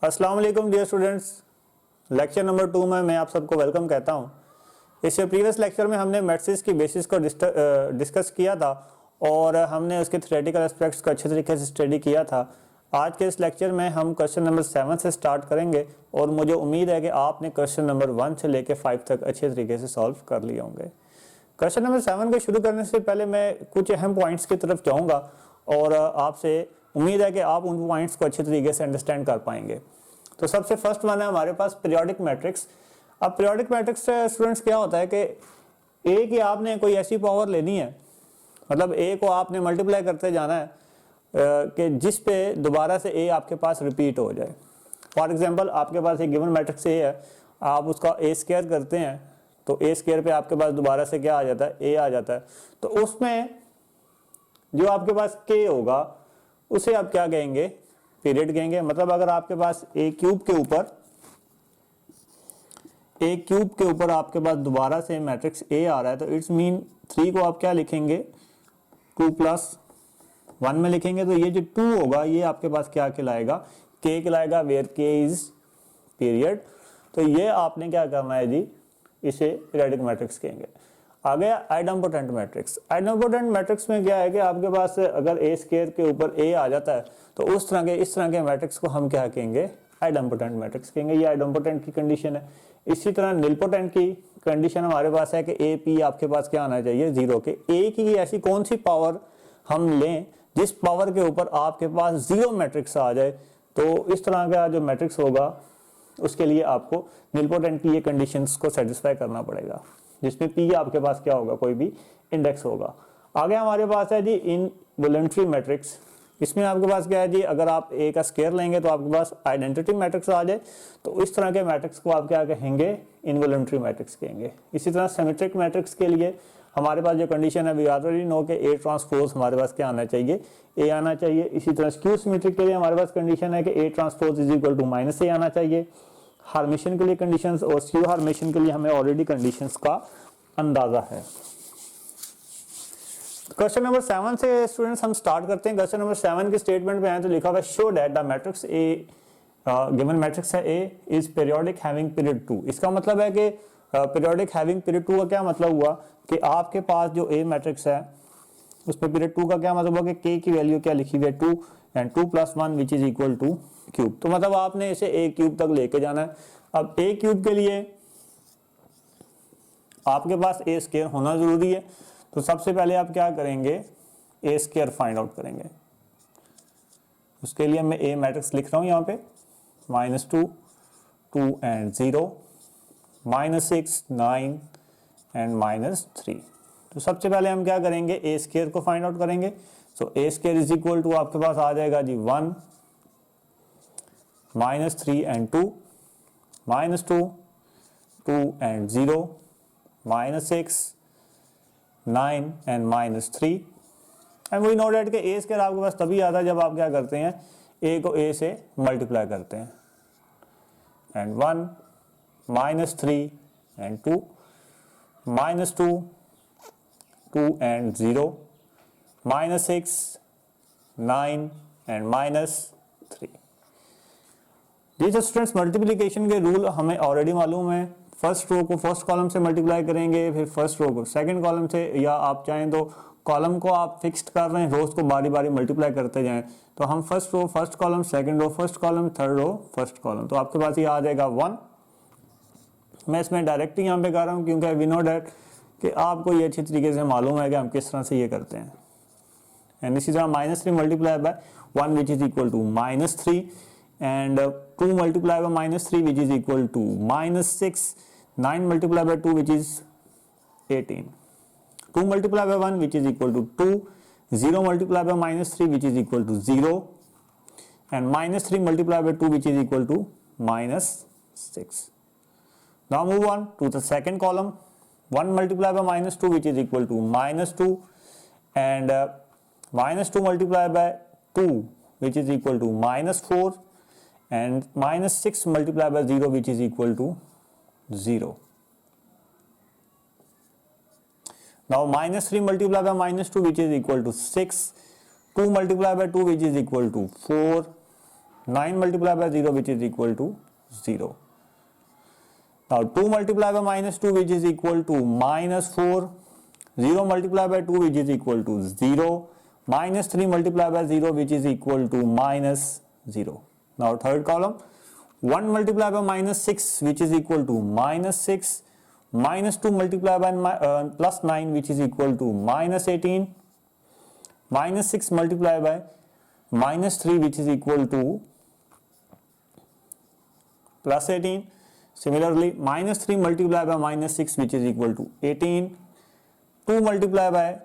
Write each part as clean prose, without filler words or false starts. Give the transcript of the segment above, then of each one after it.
अस्सलाम वालेकुम dear students. Lecture number 2 में मैं आप सबको वेलकम कहता हूं। इससे प्रीवियस लेक्चर में हमने मैट्रिक्स की बेसिस को डिस्कस किया था और हमने उसके थ्योरेटिकल एस्पेक्ट्स को अच्छे तरीके से स्टडी किया था। आज के इस लेक्चर में हम क्वेश्चन नंबर 7 से स्टार्ट करेंगे और मुझे उम्मीद है कि आपने क्वेश्चन नंबर 1 से लेकर 5 तक अच्छे तरीके से सॉल्व कर लिए होंगे। क्वेश्चन नंबर 7 को शुरू करने से पहले मैं कुछ अहम पॉइंट्स की तरफ जाऊँगा और आपसे उम्मीद है कि आप उन पॉइंट्स को अच्छे तरीके से अंडरस्टैंड कर पाएंगे। तो सबसे फर्स्ट वन है हमारे पास पीरियोडिक मैट्रिक्स। अब पीरियोडिक मैट्रिक्स से स्टूडेंट्स क्या होता है कि ए की आपने कोई ऐसी पावर लेनी है, मतलब ए को आपने मल्टीप्लाई करते जाना है कि जिस पे दोबारा से ए आपके पास रिपीट हो जाए। फॉर एग्जांपल आपके पास एक गिवन मैट्रिक्स ए है, आप उसका ए स्क्वायर करते हैं तो ए स्क्वायर पे आपके पास दोबारा से क्या आ जाता है, ए आ जाता है। तो उसमें जो आपके पास के होगा उसे आप क्या कहेंगे, पीरियड कहेंगे। मतलब अगर आपके पास ए क्यूब के ऊपर आपके पास दोबारा से मैट्रिक्स ए आ रहा है तो इट्स मीन 3 को आप क्या लिखेंगे, 2 + 1 में लिखेंगे। तो ये जो 2 होगा ये आपके पास क्या कहलाएगा, के कहलाएगा, वेयर के इज पीरियड। तो ये आपने क्या करना है जी, इसे पीरियोडिक मैट्रिक्स कहेंगे। आगे आइडम्पोटेंट मैट्रिक्स। आइडम्पोटेंट मैट्रिक्स में क्या है कि आपके पास अगर ए स्क्वायर के ऊपर ए आ जाता है तो इस तरह के मैट्रिक्स को हम क्या कहेंगे, आइडम्पोटेंट मैट्रिक्स कहेंगे। ये आइडम्पोटेंट की कंडीशन है। इसी तरह निलपोटेंट की कंडीशन हमारे पास है कि ए पी आपके पास क्या आना चाहिए, 0 के। ए की ऐसी कौन सी पावर हम लें जिस पावर के ऊपर आपके पास 0 मैट्रिक्स आ जाए। तो इस तरह का जो मैट्रिक्स होगा उसके लिए आपको निलपोटेंट की ये कंडीशंस को सेटिस्फाई करना पड़ेगा, जिसमें पी आपके पास क्या होगा, कोई भी इंडेक्स होगा। आगे हमारे पास है जी इनवॉलंटरी मैट्रिक्स। इसमें आपके पास क्या है जी, अगर आप ए का स्क्वायर लेंगे तो आपके पास आइडेंटिटी मैट्रिक्स आ जाए तो इस तरह के मैट्रिक्स को आप क्या कहेंगे, इनवॉलंटरी मैट्रिक्स कहेंगे। इसी तरह सिमेट्रिक मैट्रिक्स के लिए हमारे पास जो कंडीशन है वी ऑलरेडी नो के ए ट्रांसपोज हमारे पास क्या आना चाहिए, ए आना चाहिए। इसी तरह स्क्यू सिमेट्रिक के लिए हमारे पास कंडीशन है कि A transpose is equal to -a आना चाहिए। हार्मेशन के लिए कंडीशंस और स्क्यू हार्मेशन के लिए हमें ऑलरेडी कंडीशंस का अंदाजा है। क्वेश्चन नंबर 7 से स्टूडेंट्स हम स्टार्ट करते हैं। क्वेश्चन नंबर 7 के स्टेटमेंट में आए तो लिखा हुआ है show that the matrix A, given matrix है ए इज पीरियोडिक हैविंग पीरियड 2। इसका मतलब है कि पीरियोडिक हैविंग पीरियड 2 का क्या मतलब हुआ कि आपके पास जो ए मैट्रिक्स है उसमें पीरियड 2 का क्या मतलब हुआ कि के की वैल्यू क्या लिखी हुई है, 2 and 2 + 1 which is equal two cube. तो मतलब आपने इसे ए क्यूब तक लेके जाना है। अब ए क्यूब के लिए आपके पास ए स्क्वायर होना जरूरी है। तो सबसे पहले आप क्या करेंगे, ए स्क्वायर फाइंड आउट करेंगे। उसके लिए मैं ए मैट्रिक्स लिख रहा हूं यहां पे, -2, 2 एंड 0, -6, 9 एंड -3। तो सबसे पहले हम क्या करेंगे, ए स्क्वायर को फाइंड आउट करेंगे। So A square is equal to आपके पास आ जाएगा जी 1, -3 and 2, -2, 2 and 0, -6, 9 and -3। And we know that कि ए स्क्वायर आपके पास तभी आता है जब आप क्या करते हैं, ए को ए से मल्टीप्लाई करते हैं। And 1, -3 and 2, -2, 2 and 0, -6, 9 and -3। these students multiplication के रूल हमें ऑलरेडी मालूम है। फर्स्ट रो को फर्स्ट कॉलम से मल्टीप्लाई करेंगे, फिर फर्स्ट रो को सेकंड कॉलम से, या आप चाहें तो कॉलम को आप फिक्स्ड कर रहे हैं, रोज को बारी बारी मल्टीप्लाई करते जाएं। तो हम first row first column, second row first column, third row first column. तो आपके पास ये आ जाएगा 1। मैं इसमें डायरेक्ट यहाँ पे कर रहा हूँ क्योंकि वी नो डैट कि आपको ये अच्छी तरीके से मालूम है कि हम किस तरह से ये करते हैं। एंड इसी तरह -3 multiply by 1 which is equal to -3 and 2 multiply by -3 which is equal to -6, 9 multiply by 2 which is 18, 2 multiply by 1 which is equal to 2, 0 multiply by -3 which is equal to 0 and -3 multiply by 2 which is equal to -6। Now move on to the second column. 1 multiplied by -2 which is equal to -2 and -2 multiplied by 2 which is equal to -4 and -6 multiplied by 0 which is equal to 0. Now -3 multiplied by -2 which is equal to 6, 2 multiplied by 2 which is equal to 4 9 multiplied by 0 which is equal to 0. Now 2 multiplied by minus 2 which is equal to minus 4. 0 multiplied by 2 which is equal to 0. Minus 3 multiplied by 0 which is equal to minus 0. Now third column, 1 multiplied by minus 6 which is equal to minus 6. Minus 2 multiplied by plus 9 which is equal to minus 18. Minus 6 multiplied by minus 3 which is equal to plus 18. Similarly, minus 3 multiplied by minus 6 which is equal to 18. 2 multiplied by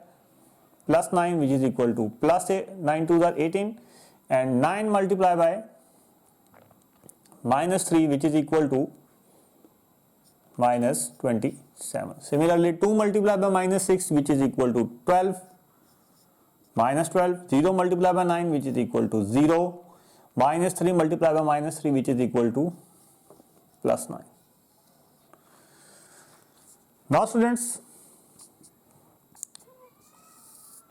plus 9 which is equal to plus 9 2s are 18, and 9 multiplied by minus 3 which is equal to minus 27. Similarly, 2 multiplied by minus 6 which is equal to 12, minus 12. 0 multiplied by 9 which is equal to 0. Minus 3 multiplied by minus 3 which is equal to plus 9. Now students,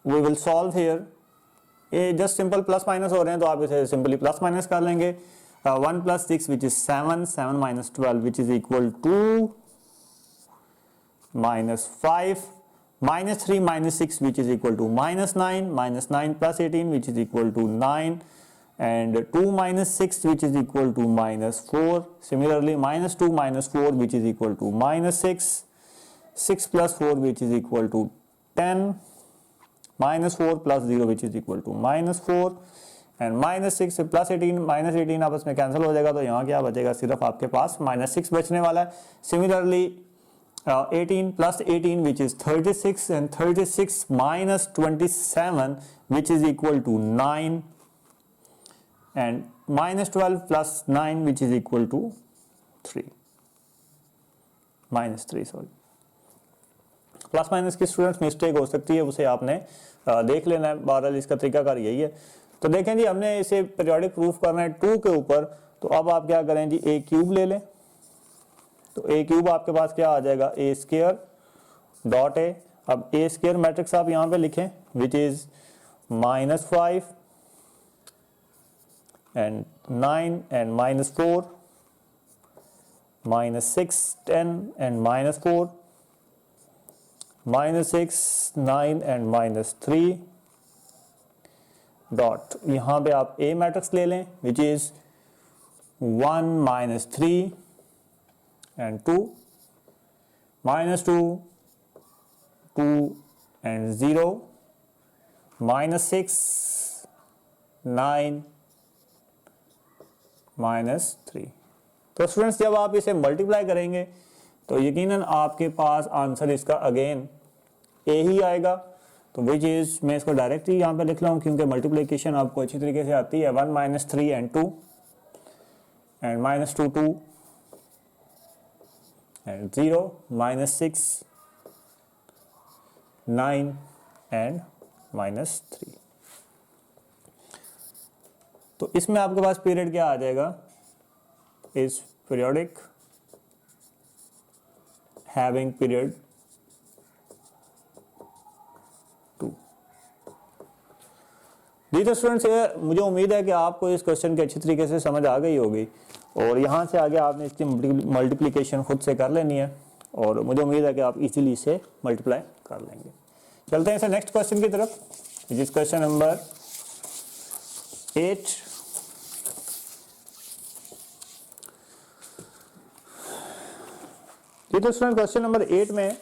we will solve here. ये just simple plus minus हो रहे हैं तो आप इसे simply plus minus कर लेंगे. 1 plus 6 which is 7, 7 minus 12 which is equal to minus 5, minus 3 minus 6 which is equal to minus 9, minus 9 plus 18 which is equal to 9, and 2 minus 6 which is equal to minus 4. Similarly, minus 2 minus 4 which is equal to minus 6, 6 plus 4 which is equal to 10, minus 4 plus 0 which is equal to minus 4, and minus 6 plus 18 minus 18 आपस में cancel हो जाएगा, तो यहाँ क्या बचेगा, सिर्फ आपके पास माइनस 6 बचने वाला है. Similarly 18 plus 18 which is 36 and 36 minus 27 which is equal to 9 and minus 12 plus 9 which is equal to 3 minus 3 sorry. Plus minus की स्टूडेंट्स मिस्टेक हो सकती है, उसे आपने देख लेना है. बहरहाल इसका तरीकाकार यही है. तो देखें जी, हमने इसे पीरियोडिक प्रूफ करना है 2 के ऊपर, तो अब आप क्या करें जी, ए क्यूब ले लें. तो ए क्यूब आपके पास क्या आ जाएगा, ए स्क्वायर डॉट ए. अब ए स्क्वायर मैट्रिक्स आप यहाँ पे लिखें which is minus 5 and 9 and minus 4 minus 6 10 and minus 4 minus 6 9 and minus 3 dot. यहाँ पे आप ए मैट्रिक्स ले लें which is 1 minus 3 and 2 minus 2 2 and 0 minus 6 9 minus 3. तो स्टूडेंट्स जब आप इसे मल्टीप्लाई करेंगे तो यकीनन आपके पास आंसर इसका अगेन ए ही आएगा. तो विच इज, मैं इसको डायरेक्टली यहाँ पे लिख रहा हूँ क्योंकि मल्टीप्लिकेशन आपको अच्छी तरीके से आती है. 1 minus 3 and 2 and minus 2 2 and 0 minus 6 9 and minus 3. तो इसमें आपके पास पीरियड क्या आ जाएगा, इज पीरियोडिक हैविंग पीरियड 2. जी तो स्टूडेंट्स, मुझे उम्मीद है कि आपको इस क्वेश्चन की अच्छी तरीके से समझ आ गई होगी और यहाँ से आगे आपने इसकी मल्टीप्लिकेशन खुद से कर लेनी है और मुझे उम्मीद है कि आप इजीली इसे मल्टीप्लाई कर लेंगे. चलते हैं इसे नेक्स्ट क्वेश्चन की तरफ, जिस क्वेश्चन नंबर 8. जी तो स्टूडेंट, क्वेश्चन नंबर 8 में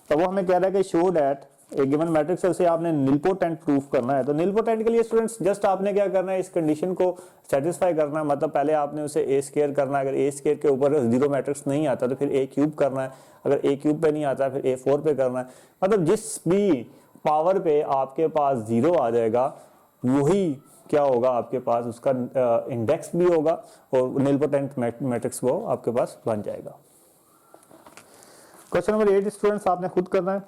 तो वो हमें कह रहा है कि शो दैट एक गिवन मैट्रिक्स है, उसे आपने निलपोटेंट प्रूफ करना है. तो निलपोटेंट के लिए स्टूडेंट्स जस्ट आपने क्या करना है, इस कंडीशन को सेटिस्फाई करना है. मतलब पहले आपने उसे ए स्क्वायर करना है. अगर ए स्क्वायर के ऊपर जीरो मैट्रिक्स नहीं आता तो फिर ए क्यूब करना है. अगर ए क्यूब पे नहीं आता फिर ए 4 पे करना है. मतलब जिस भी पावर पे आपके पास जीरो आ जाएगा वही क्या होगा, आपके पास उसका इंडेक्स भी होगा और निलपोटेंट मैट्रिक्स वो आपके पास बन जाएगा. क्वेश्चन नंबर 8 स्टूडेंट्स आपने खुद करना है.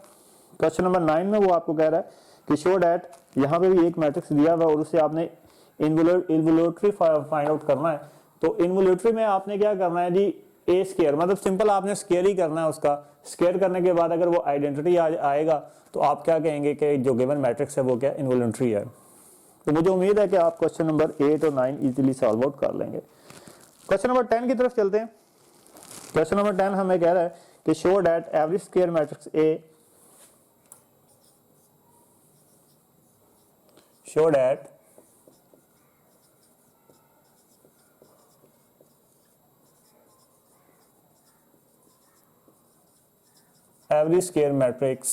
क्वेश्चन नंबर 9 में वो आपको कह रहा है कि शो डैट, यहाँ पे भी एक मैट्रिक्स दिया हुआ है और उससे आपने इन्वोल्यूटरी फाइंड आउट करना है. तो इन्वोल्यूटरी में आपने क्या करना है जी, ए स्क्वायर, मतलब सिंपल आपने स्क्वायर ही करना है. उसका स्क्वायर करने के बाद अगर वो आइडेंटिटी आएगा तो आप क्या कहेंगे कि जो गिवन मैट्रिक्स है वो क्या इन्वोल्यूटरी है. तो मुझे उम्मीद है कि आप क्वेश्चन नंबर 8 और 9 इजीली सॉल्व आउट कर लेंगे। क्वेश्चन नंबर 10 की तरफ चलते हैं। क्वेश्चन नंबर 10 हमें कह रहा है कि show that every square matrix A, show that every square matrix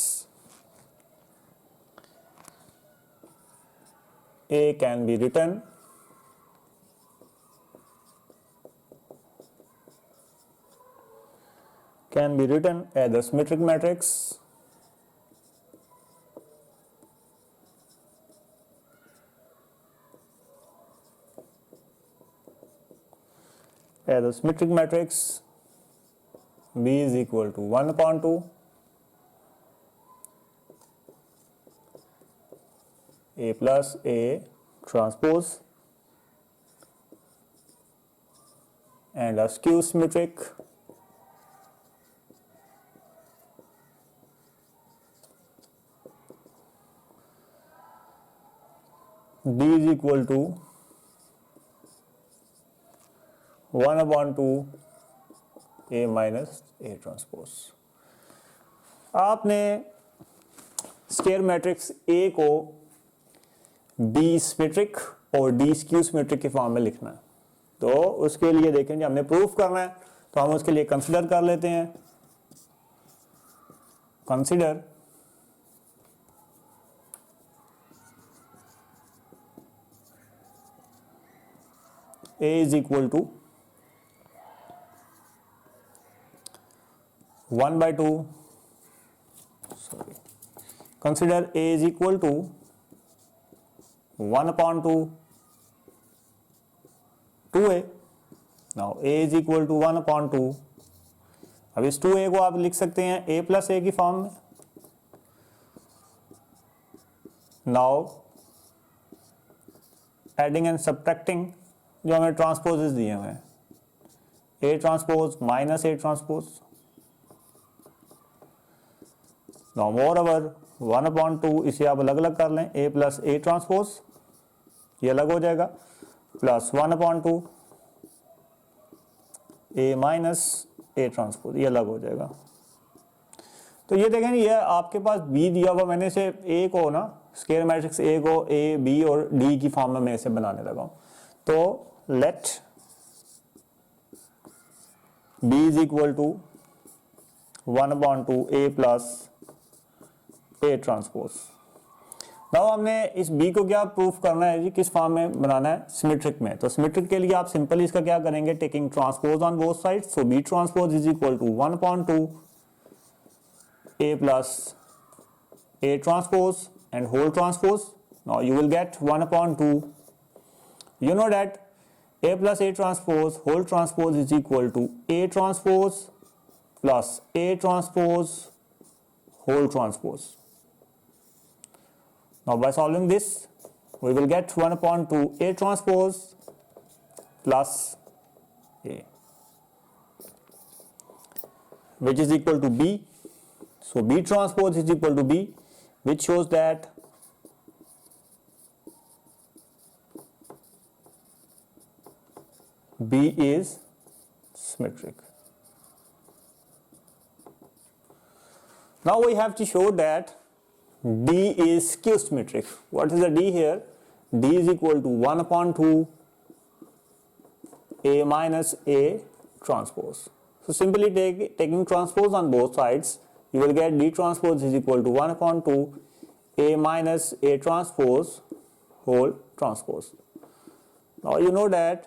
A can be written as a symmetric matrix B is equal to 1 upon 2 A plus A transpose and a skew symmetric D is equal to 1 upon 2 A minus A transpose। आपने square matrix A को B symmetric और D skew symmetric के form में लिखना है। तो उसके लिए देखेंगे हमने प्रूफ करना है, तो हम उसके लिए कंसीडर कर लेते हैं। Consider A is equal to 1 by 2, consider A is equal to 1 upon 2 2A। now A is equal to 1 upon 2। अब इस 2A को आप लिख सकते हैं A plus A की फॉर्म में। now एडिंग एंड सब्ट्रैक्टिंग जो हमें ट्रांसपोजेस दिए हुए हैं, A transpose minus A transpose. now moreover 1 upon 2 इसे आप अलग अलग कर लें, A plus A ट्रांसपोज ये अलग हो जाएगा, plus 1 upon 2 A minus A transpose ये अलग हो जाएगा। तो ये देखें, ये आपके पास B दिया हुआ, मैंने इसे A को ना स्क्वायर मैट्रिक्स A को A B और D की फॉर्म में मैं इसे बनाने लगा हूं। तो let B is equal to 1 upon 2 A plus A transpose. Now हमने इस B को क्या प्रूफ करना है जी, किस फॉर्म में बनाना है, सिमेट्रिक में। तो सिमेट्रिक के लिए आप सिंपल इसका क्या करेंगे, taking transpose on both sides. So B transpose is equal to 1 upon 2 A plus A transpose and whole transpose। now you will get 1 upon 2, you know that A plus A transpose whole transpose is equal to A transpose plus A transpose whole transpose। now by solving this we will get 1 upon 2 A transpose plus A, which is equal to B। so B transpose is equal to B, which shows that B is symmetric। now we have to show that D is skew symmetric। what is the D here, D is equal to 1 upon 2 A minus A transpose। so simply taking transpose on both sides, you will get D transpose is equal to 1 upon 2 A minus A transpose whole transpose। now you know that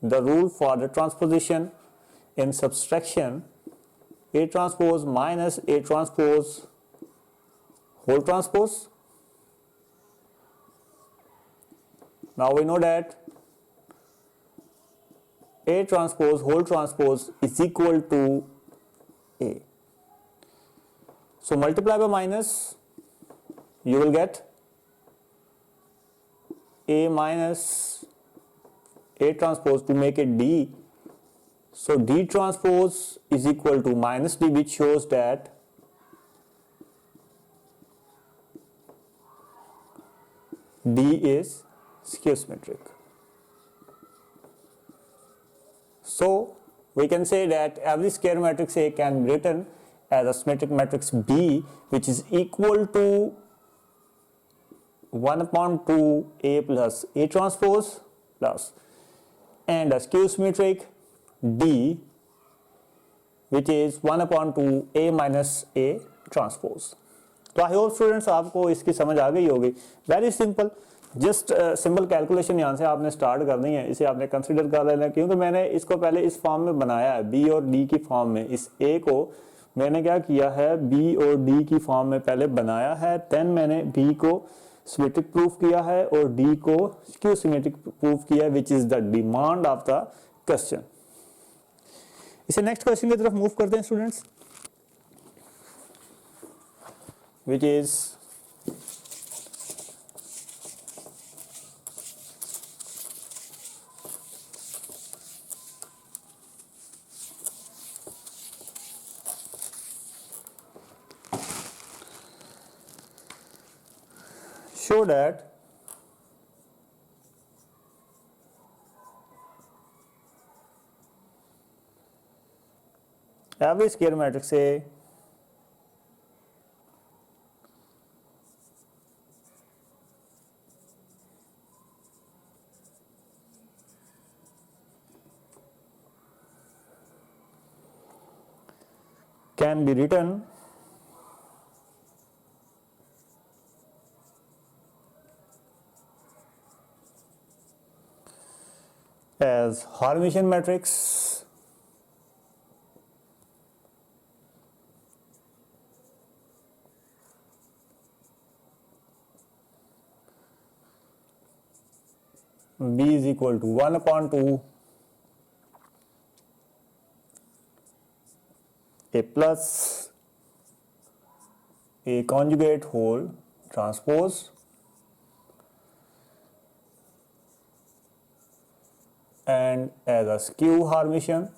the rule for the transposition in subtraction, A transpose minus A transpose whole transpose। now we know that A transpose whole transpose is equal to A। so multiply by minus, you will get A minus A transpose to make it D। so D transpose is equal to minus D, which shows that D is skew symmetric. So we can say that every square matrix A can be written as a symmetric matrix B, which is equal to 1 upon 2 A plus A transpose plus, and a skew symmetric D, which is 1 upon 2 A minus A transpose. तो आई hope students आपको इसकी समझ आ गई होगी. Very simple, just simple calculation यहाँ से आपने start करनी है. इसे आपने कंसिडर कर लेना, क्योंकि मैंने इसको पहले इस फॉर्म में बनाया है, बी और डी की फॉर्म में. इस ए को मैंने क्या किया है, बी और डी की फॉर्म में पहले बनाया है. देन मैंने बी को सिमेट्रिक प्रूफ किया है और डी को स्क्यू सिमेट्रिक प्रूफ किया है, which is the demand of the question. इसे नेक्स्ट क्वेश्चन की तरफ मूव करते हैं students, which is show that every square matrix A can be written as Hermitian matrix B is equal to 1 upon 2 A plus A conjugate whole transpose and as a skew Hermitian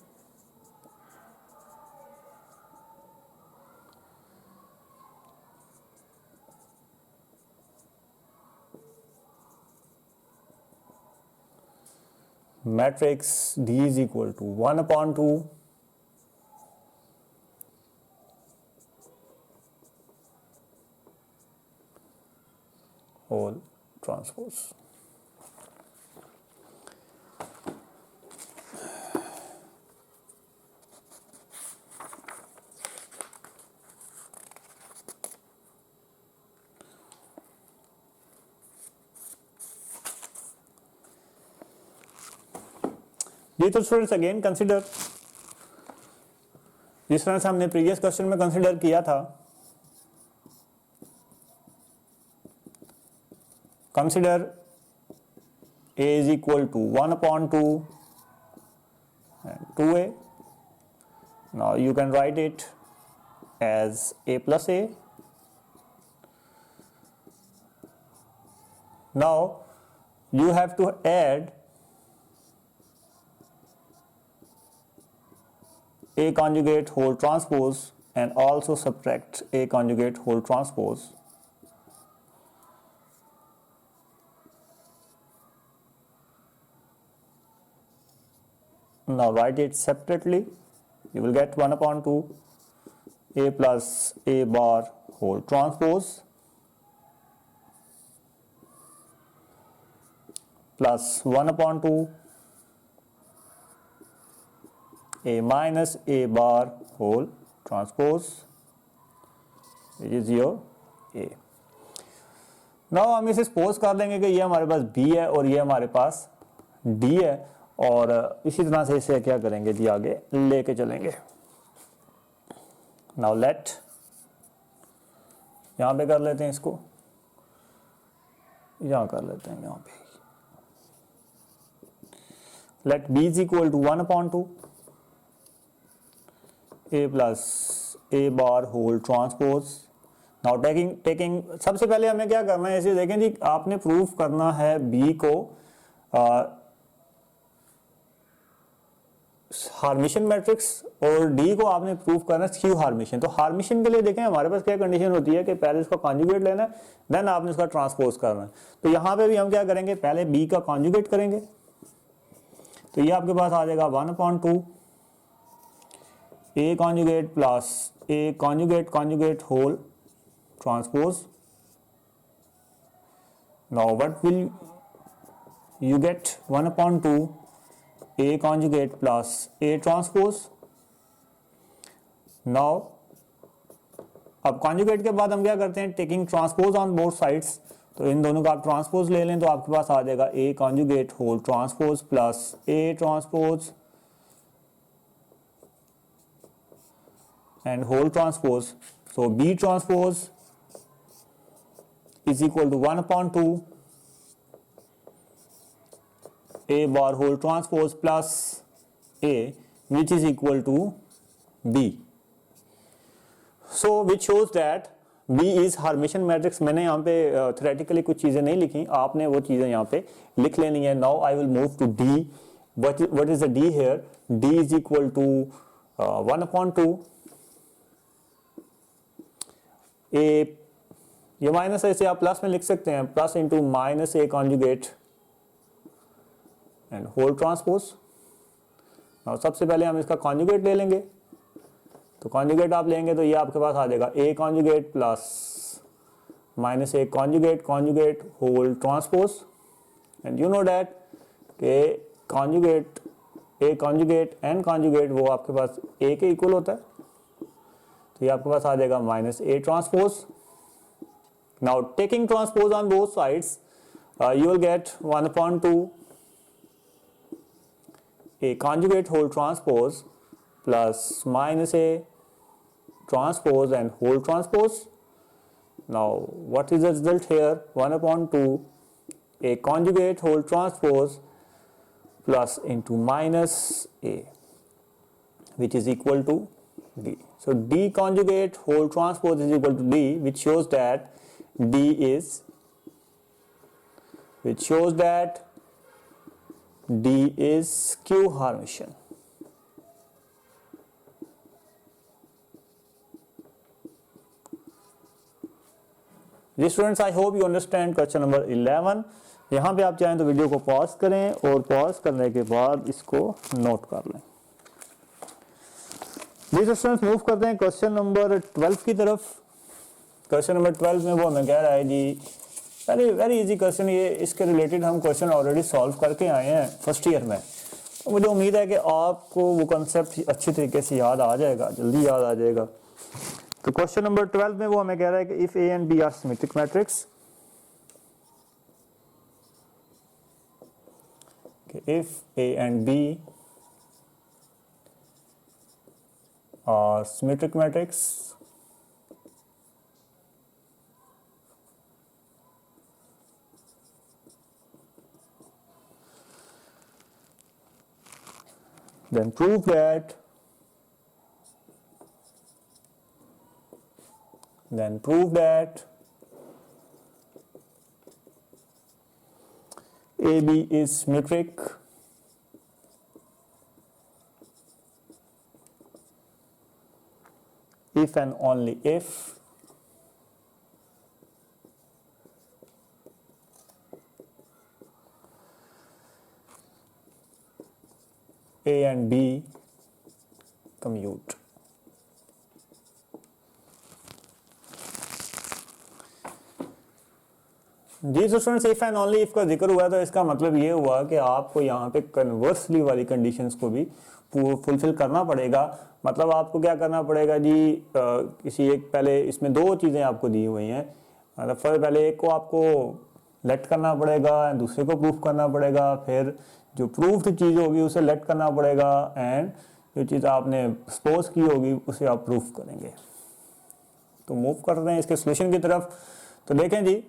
matrix D is equal to 1 upon 2 whole transpose. जी तो students again consider, जिस तरह से हमने previous question में consider किया था, consider A is equal to 1 upon 2 and 2A. Now you can write it as A plus A. Now you have to add A conjugate whole transpose and also subtract A conjugate whole transpose. Now write it separately. You will get 1 upon 2 A plus A bar whole transpose plus 1 upon 2 A minus A bar whole transpose, which is your A. Now हम इसे suppose कर लेंगे कि ये हमारे पास B है और ये हमारे पास D है, और इसी तरह से इसे क्या करेंगे जी, आगे लेके चलेंगे. नाउ लेट, यहाँ पे कर लेते हैं इसको, यहाँ कर लेते हैं, यहाँ पे let B is equal to 1 upon 2 A plus A bar whole transpose. Now taking सबसे पहले हमें क्या करना है, इसे देखें जी, आपने प्रूफ करना है B को हार्मिशन मैट्रिक्स और डी को आपने प्रूव करना है स्क्यू हार्मिशन। तो हार्मिशन के लिए देखें हमारे पास क्या कंडीशन होती है कि पहले इसका कॉन्जुगेट लेना है, देन आपने इसका ट्रांसपोज करना है। तो यहाँ पे भी हम क्या करेंगे, पहले बी का कॉन्जुगेट करेंगे। तो ये आपके पास आ जाएगा 1/2 A conjugate plus A conjugate whole transpose. Now what will you get 1/2 A conjugate plus A transpose। now अब कॉन्जुगेट के बाद हम क्या करते हैं, taking transpose on both sides. तो इन दोनों का आप ट्रांसपोज ले लें तो आपके पास आ जाएगा A conjugate whole transpose plus A transpose and whole transpose. So B transpose is equal to 1/2 A bar whole transpose plus A, which is equal to B. So which shows that B is Hermitian matrix। मैंने यहाँ पे theoretically कुछ चीजें नहीं लिखी, आपने वो चीजें यहाँ पे लिख लेनी है। Now I will move to D। What is the D here? D is equal to 1/2 A, ये माइनस है इसे आप प्लस में लिख सकते हैं, plus into minus A conjugate and whole transpose. और सबसे पहले हम इसका कॉन्जुगेट ले लेंगे। तो कॉन्जुगेट आप लेंगे तो ये आपके पास आ जाएगा A conjugate plus minus A conjugate whole transpose. And you know that के conjugate A conjugate and conjugate वो आपके पास ए के इक्वल होता है। तो ये आपके पास आ जाएगा minus A transpose. Now taking transpose on both sides you will get 1/2 A conjugate whole transpose plus minus A transpose and whole transpose. Now what is the result here? 1/2 A conjugate whole transpose plus into minus A, which is equal to D. So D conjugate whole transpose is equal to D, which shows that D is skew Hermitian। जी students, I hope you understand question number 11। यहाँ पे आप चाहें तो video को pause करें और pause करने के बाद इसको नोट कर लें। जी स्टूडेंट्स, मूव करते हैं क्वेश्चन नंबर 12 की तरफ। क्वेश्चन नंबर 12 में वो हमें कह रहा है जी, वेरी इजी क्वेश्चन, ये इसके रिलेटेड हम क्वेश्चन ऑलरेडी सॉल्व करके आए हैं फर्स्ट ईयर में। तो मुझे उम्मीद है कि आपको वो कंसेप्ट अच्छी तरीके से याद आ जाएगा, जल्दी याद आ जाएगा। तो क्वेश्चन नंबर 12 में वो हमें कह रहा है कि if A and B are symmetric matrix, if A and B are symmetric matrix then prove that AB is symmetric if and only if A and B commute। जी students, if and only if का जिक्र हुआ तो इसका मतलब ये हुआ कि आपको यहाँ पे कन्वर्सली वाली कंडीशंस को भी फुलफिल करना पड़ेगा। मतलब आपको क्या करना पड़ेगा जी, किसी एक, पहले इसमें दो चीज़ें आपको दी हुई हैं। मतलब पहले एक को आपको लेट करना पड़ेगा, दूसरे को प्रूफ करना पड़ेगा, फिर जो प्रूफ्ड चीज़ होगी उसे लेट करना पड़ेगा, एंड जो चीज़ आपने सपोज की होगी उसे आप प्रूफ करेंगे। तो मूव कर रहे हैं इसके सोल्यूशन की तरफ। तो देखें जी,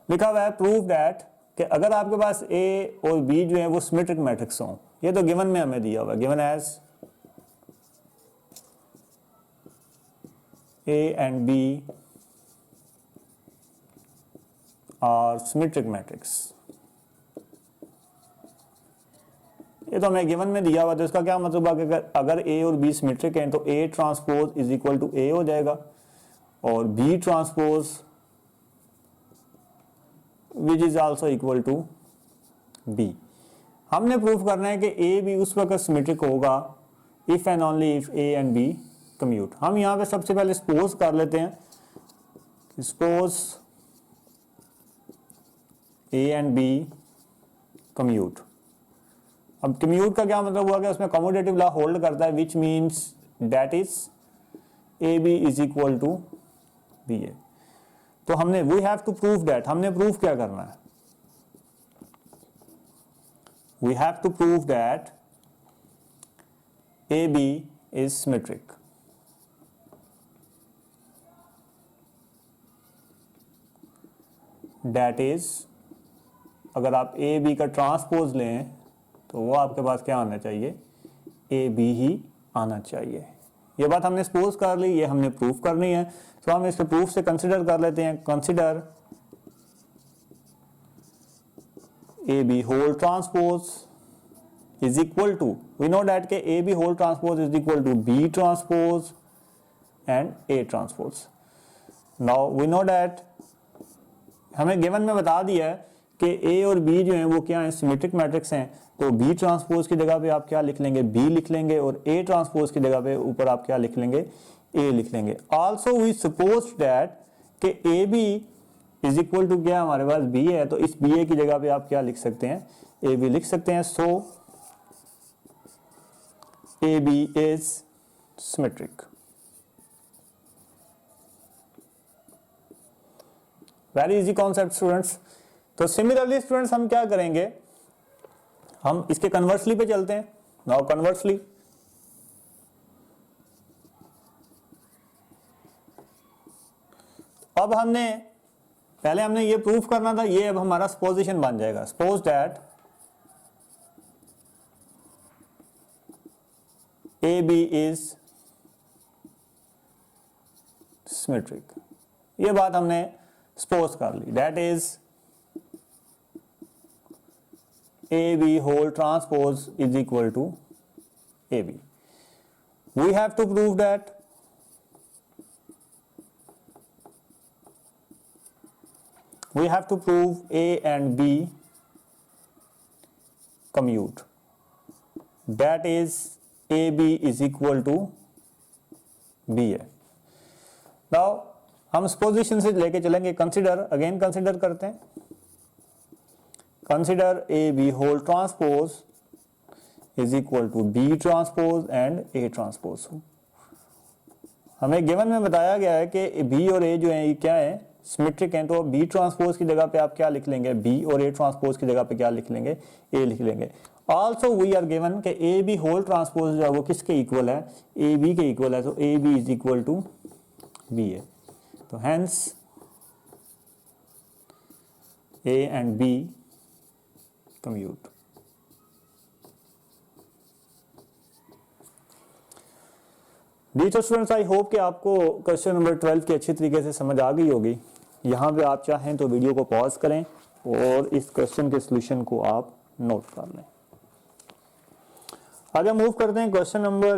लिखा हुआ है प्रूव दैट कि अगर आपके पास ए और बी जो है वो सिमेट्रिक मैट्रिक्स हों। ये तो गिवन में हमें दिया हुआ है, given as A and B are symmetric matrix ये तो हमें गिवन में दिया हुआ, तो इसका क्या मतलब है कि अगर ए और बी सिमेट्रिक हैं तो A transpose is equal to A हो जाएगा और B transpose which is also equal to B. हमने प्रूफ करना है कि ए बी उस वक्त सिमेट्रिक होगा if and only if A and B commute. हम यहाँ पे सबसे पहले सपोज कर लेते हैं, suppose A and B commute. अब कम्यूट का क्या मतलब हुआ कि उसमें कम्यूटेटिव लॉ होल्ड करता है, which means that is A B is equal to B A. तो हमने we have to prove that, हमने प्रूफ क्या करना है, we have to prove that A B is symmetric. That is, अगर आप ए बी का ट्रांसपोज लें तो वो आपके पास क्या आना चाहिए, ए बी ही आना चाहिए। ये बात हमने सपोज कर ली, ये हमने प्रूफ करनी है, तो हम इसको प्रूफ से कंसिडर कर लेते हैं। Consider A B whole transpose is equal to, we know that के A B whole transpose is equal to B transpose and A transpose. Now we know that, हमें गिवन में बता दिया है कि ए और बी जो हैं वो क्या है, सिमेट्रिक मैट्रिक्स हैं, तो बी ट्रांसपोज की जगह पे आप क्या लिख लेंगे, बी लिख लेंगे, और ए ट्रांसपोज की जगह पे ऊपर आप क्या लिख लेंगे, ए लिख लेंगे। आल्सो वी सपोज दैट कि A B is equal to क्या, हमारे पास बी है, तो इस बी ए की जगह पे आप क्या लिख सकते हैं, ए बी लिख सकते हैं। So A B is symmetric. Very easy concept students. तो सिमिलरली स्टूडेंट्स हम क्या करेंगे, हम इसके कन्वर्सली पे चलते हैं। नाउ कन्वर्सली, अब पहले हमने ये प्रूफ करना था, ये अब हमारा सपोजिशन बन जाएगा। Suppose that A B is symmetric, ये बात हमने सपोज कर ली। That is A B whole transpose is equal to A B. We have to prove that we have to prove A and B commute, that is AB is equal to B है। Now हम supposition से लेके चलेंगे, consider, again consider करते हैं, consider A B whole transpose is equal to B transpose and A transpose. हमें given में बताया गया है कि B और A जो है ये क्या है, सिमेट्रिक हैं, तो बी ट्रांसपोज की जगह पे आप क्या लिख लेंगे, बी, और ए ट्रांसपोज की जगह पे क्या लिख लेंगे, ए लिख लेंगे। आल्सो वी आर गिवन कि ए बी होल ट्रांसपोज जो है वो किसके इक्वल है, ए बी के इक्वल है, तो A B is equal to B A. तो hence A and B commute. Students, I hope कि आपको क्वेश्चन नंबर 12 की अच्छी तरीके से समझ आ गई होगी। यहाँ पे आप चाहें तो वीडियो को पॉज करें और इस क्वेश्चन के सॉल्यूशन को आप नोट कर लें। आगे मूव करते हैं क्वेश्चन नंबर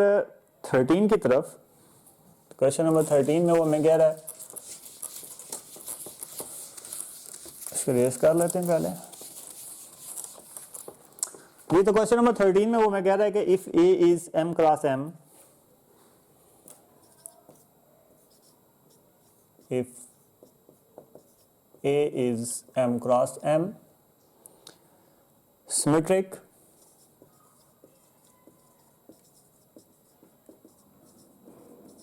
13 की तरफ। क्वेश्चन नंबर 13 में वो हमें कह रहा है, इसको रेस कर लेते हैं पहले। ये तो क्वेश्चन नंबर 13 में वो हमें कह रहा है कि if A is M cross M, if A is M cross M, symmetric,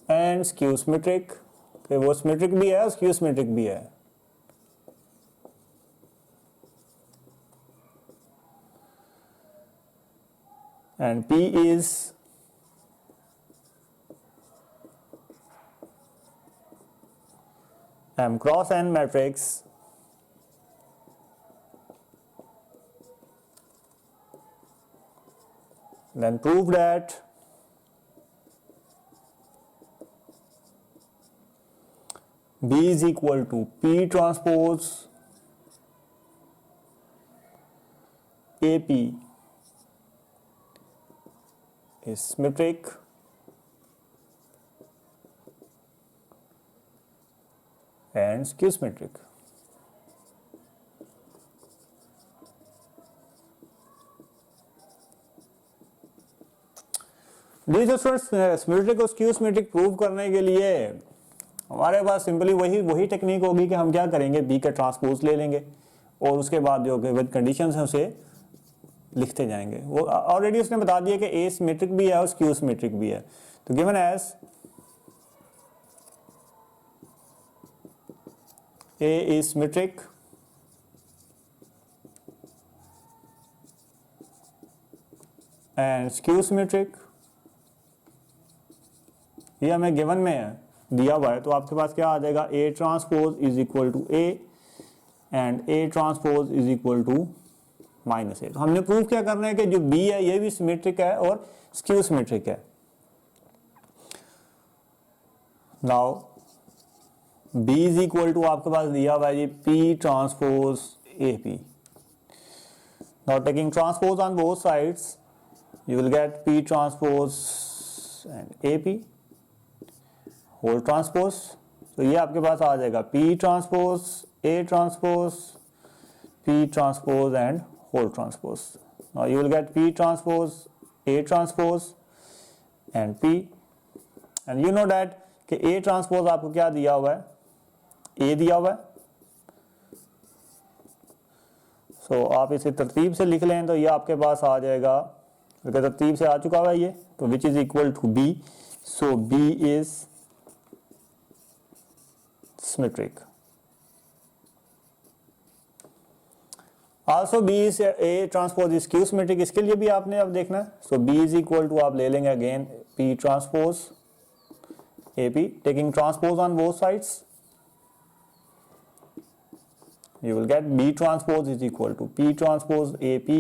and skew symmetric, वो symmetric भी है और skew symmetric भी है। And P is M cross N matrix then prove that B is equal to P transpose AP is symmetric and skew symmetric. Symmetric और skew symmetric prove करने के लिए हमारे पास सिंपली वही टेक्निक होगी कि हम क्या करेंगे, बी का ट्रांसपोज ले लेंगे और उसके बाद जो विद कंडीशंस है उसे लिखते जाएंगे। वो ऑलरेडी उसने बता दिया कि ए सिमेट्रिक भी है और स्क्यू सिमेट्रिक भी है। तो given as A is symmetric and skew symmetric, ये हमें गिवन में है दिया हुआ है, तो आपके पास क्या आ जाएगा, A transpose is equal to A and A transpose is equal to minus A. तो हमने प्रूव क्या करना है कि जो बी है ये भी सिमेट्रिक है और स्क्यू सिमेट्रिक है। Now B is equal to आपके पास दिया हुआ है ये P transpose A P. Now taking transpose on both sides you will get P transpose and AP whole transpose। तो ये आपके पास आ जाएगा P transpose A transpose P transpose and whole transpose। Now you will get P transpose A transpose and P, and you know that कि A transpose आपको क्या दिया हुआ है, A दिया हुआ है। So आप इसे तरतीब से लिख लें तो ये आपके पास आ जाएगा, अगर तरतीब से आ चुका हुआ है ये, तो which is equal to B. So B is symmetric. Also B is A transpose is skew symmetric, इसके लिए भी आपने अब देखना है। So B is equal to आप ले लेंगे again P transpose A P, taking transpose on both sides you will get B transpose is equal to P transpose AP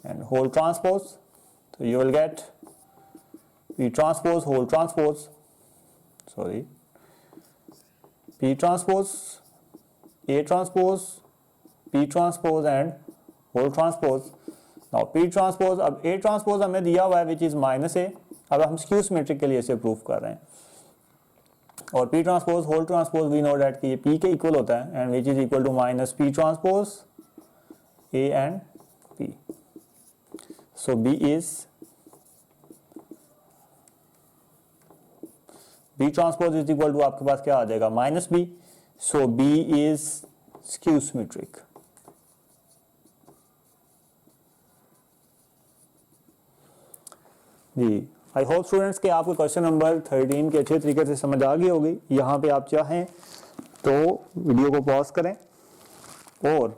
and whole transpose। So you will get P transpose whole transpose, sorry, P transpose A transpose P transpose and whole transpose। Now P transpose, अब A transpose हमें दिया हुआ है which is minus A, अब हम skew symmetric के लिए इसे प्रूव कर रहे हैं। और P transpose whole transpose we know that कि ये P के इक्वल होता है and which is equal to minus P transpose A and P। So B transpose is equal to आपके पास क्या आ जाएगा, माइनस B। सो B इज स्क्यू सिमेट्रिक। जी, आई होप स्टूडेंट्स कि आपको क्वेश्चन नंबर 13 के अच्छे तरीके से समझ आ गई होगी। यहाँ पे आप चाहें तो वीडियो को पॉज करें और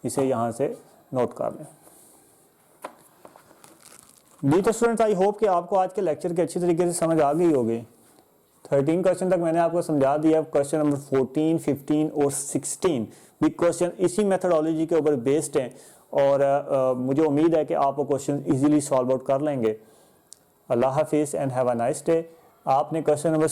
इसे यहाँ से नोट कर लें। जी तो स्टूडेंट्स आई होप कि आपको आज के लेक्चर के अच्छी तरीके से समझ आ गई होगी। 13 क्वेश्चन तक मैंने आपको समझा दिया। क्वेश्चन नंबर 14, 15 और 16 भी क्वेश्चन इसी मेथडोलॉजी के ऊपर बेस्ड हैं और मुझे उम्मीद है कि आप वो क्वेश्चन इजीली सॉल्व आउट कर लेंगे। अल्लाह हाफिज़ and have a nice day. आपने क्वेश्चन नंबर